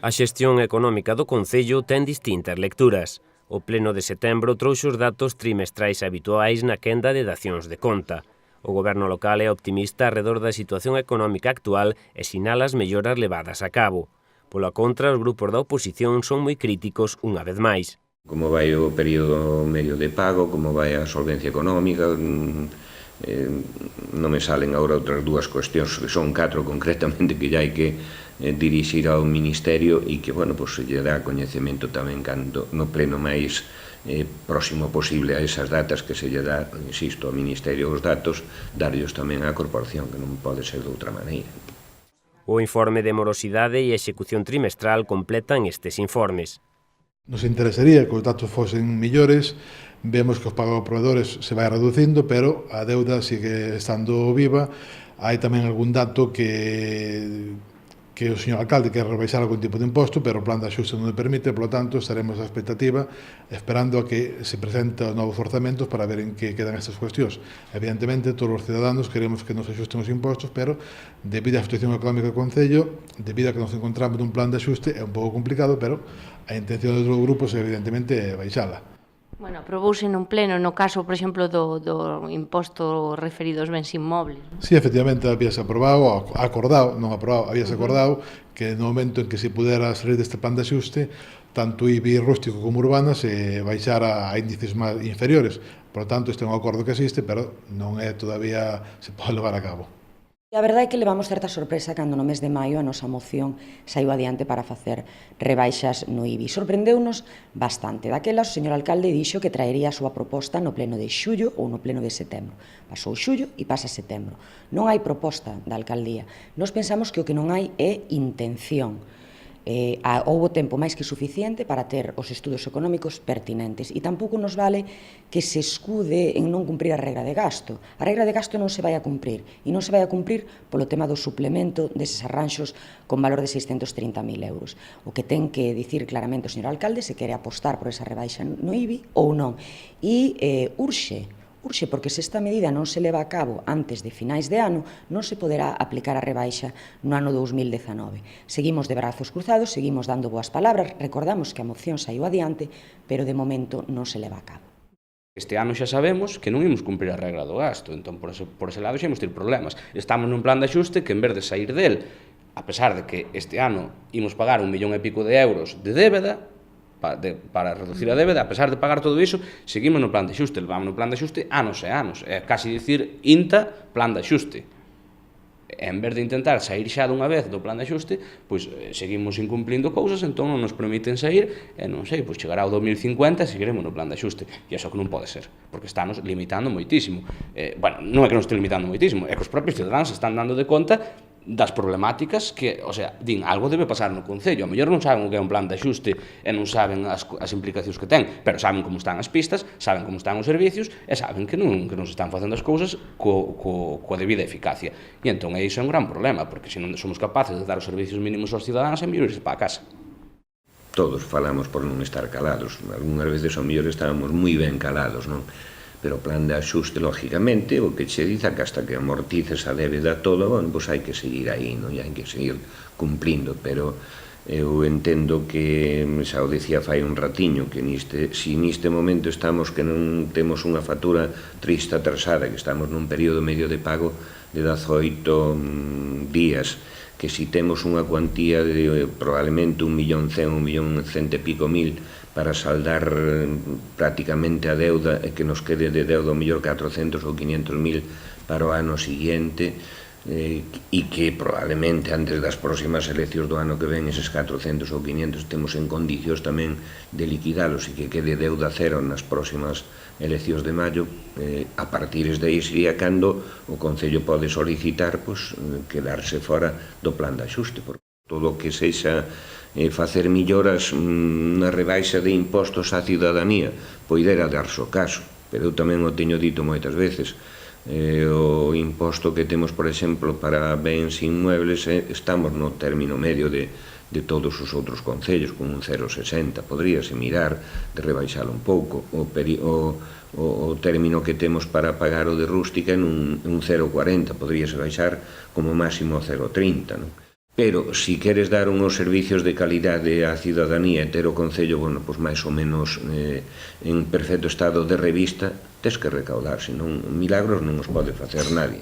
A xestión económica do Concello ten distintas lecturas. O pleno de setembro trouxe os datos trimestrais habituais na quenda de dacións de conta. O goberno local é optimista arredor da situación económica actual e sinala as melloras levadas a cabo. Pola contra, os grupos da oposición son moi críticos unha vez máis. Como vai o período medio de pago, como vai a solvencia económica, non me salen agora outras dúas cuestións, que son 4 concretamente, que ya hai que dirixir ao Ministerio e que, bueno, pues, se lle dá coñecemento tamén cando no pleno máis próximo posible a esas datas que se lle dá, insisto, ao Ministerio os datos, darllos tamén á Corporación, que non pode ser de outra maneira. O informe de morosidade e execución trimestral completan estes informes. Nos interesaría que os datos fosen millores, vemos que os pagos a proveedores se vai reducindo, pero a deuda sigue estando viva. Hai tamén algún dato que o señor alcalde quer rebaixar algún tipo de imposto, pero o plan de axuste non o permite, por lo tanto, estaremos á expectativa esperando a que se presenten novos orzamentos para ver en que quedan estas cuestións. Evidentemente, todos os ciudadanos queremos que nos axusten os impostos, pero debido á situación económica do Concello, debido a que nos encontramos nun plan de axuste, é un pouco complicado, pero a intención dos grupos é, evidentemente, baixala. Bueno, aprobouse nun pleno no caso, por exemplo, do imposto referido aos bens inmobles. Sí, efectivamente, habíase acordado, habíase acordado que no momento en que se pudera salir deste plan de axuste, tanto IBI rústico como urbana se baixara a índices máis inferiores. Por lo tanto, este é un acordo que existe, pero non é todavía se pode levar a cabo. A verdade é que levamos certa sorpresa cando no mes de maio a nosa moción saiu adiante para facer rebaixas no IBI. Sorprendeunos bastante. Daquelas, o señor alcalde dixo que traería a súa proposta no pleno de xullo ou no pleno de setembro. Pasou xullo e pasa setembro. Non hai proposta da alcaldía. Nos pensamos que o que non hai é intención. Houbo tempo máis que suficiente para ter os estudos económicos pertinentes e tampouco nos vale que se escude en non cumprir a regra de gasto. A regra de gasto non se vai a cumprir e non se vai a cumprir polo tema do suplemento deses arranxos con valor de 630.000 euros. O que ten que dicir claramente o señor alcalde se quere apostar por esa rebaixa no IBI ou non. E urxe, porque se esta medida non se leva a cabo antes de finais de ano, non se poderá aplicar a rebaixa no ano 2019. Seguimos de brazos cruzados, seguimos dando boas palabras, recordamos que a moción saiu adiante, pero de momento non se leva a cabo. Este ano xa sabemos que non imos cumprir a regra do gasto, entón por ese lado xa imos ter problemas. Estamos nun plan de axuste que en vez de sair del, a pesar de que este ano imos pagar 1,5 millón de euros de débeda, para reducir a débeda, a pesar de pagar todo iso, seguimos no plan de xuste, levamos no plan de xuste anos e anos, é casi dicir INTA plan de xuste. En vez de intentar sair xa dunha vez do plan de xuste, pois seguimos incumplindo cousas, entón non nos permiten sair, e non sei, pois chegará o 2050 e seguiremos no plan de xuste, e iso que non pode ser, porque estános limitando moitísimo. Bueno, non é que nos este limitando moitísimo, é que os propios ciudadanos están dando de conta das problemáticas que, o sea, din, algo debe pasar no Concello. A mellor non saben o que é un plan de axuste e non saben as implicacións que ten, pero saben como están as pistas, saben como están os servicios e saben que non se están facendo as cousas coa debida eficacia. E entón, iso é un gran problema, porque se non somos capaces de dar os servicios mínimos aos ciudadanos, é mellor irse para a casa. Todos falamos por non estar calados. Algúnas veces, ao mellor, estábamos moi ben calados, non? Pero o plan de axuste, lógicamente, o que che dice que hasta que amortices a débeda toda, bueno, pois hai que seguir aí, non? E hai que seguir cumplindo, pero eu entendo que, xa o decía fai un ratiño, que si neste momento estamos que non temos unha factura triste atrasada, que estamos nun período medio de pago de 18 días, que si temos unha cuantía de probablemente 1.100.000, 1.100.000 e pico mil para saldar prácticamente a deuda e que nos quede de deuda o mellor 400 ou 500.000 para o ano seguinte, e que probablemente antes das próximas eleccións do ano que ven eses 400 ou 500 temos en condicións tamén de liquidalos e que quede deuda cero nas próximas eleccións de maio, a partir de aí sería cando o Concello pode solicitar quedarse fora do plan de axuste, porque todo o que sexa facer melloras na rebaixa de impostos á cidadanía poidera darse o caso, pero eu tamén o teño dito moitas veces. O imposto que temos, por exemplo, para bens inmuebles, estamos no término medio de todos os outros concellos, con un 0,60, podríase mirar de rebaixalo un pouco. O término que temos para pagar o de rústica en un 0,40, podríase baixar como máximo 0,30, non? Pero, si queres dar uns servicios de calidade á cidadanía e ter o Concello, bueno, pois máis ou menos en perfecto estado de revista, tes que recaudar, senón milagros non os pode facer nadie.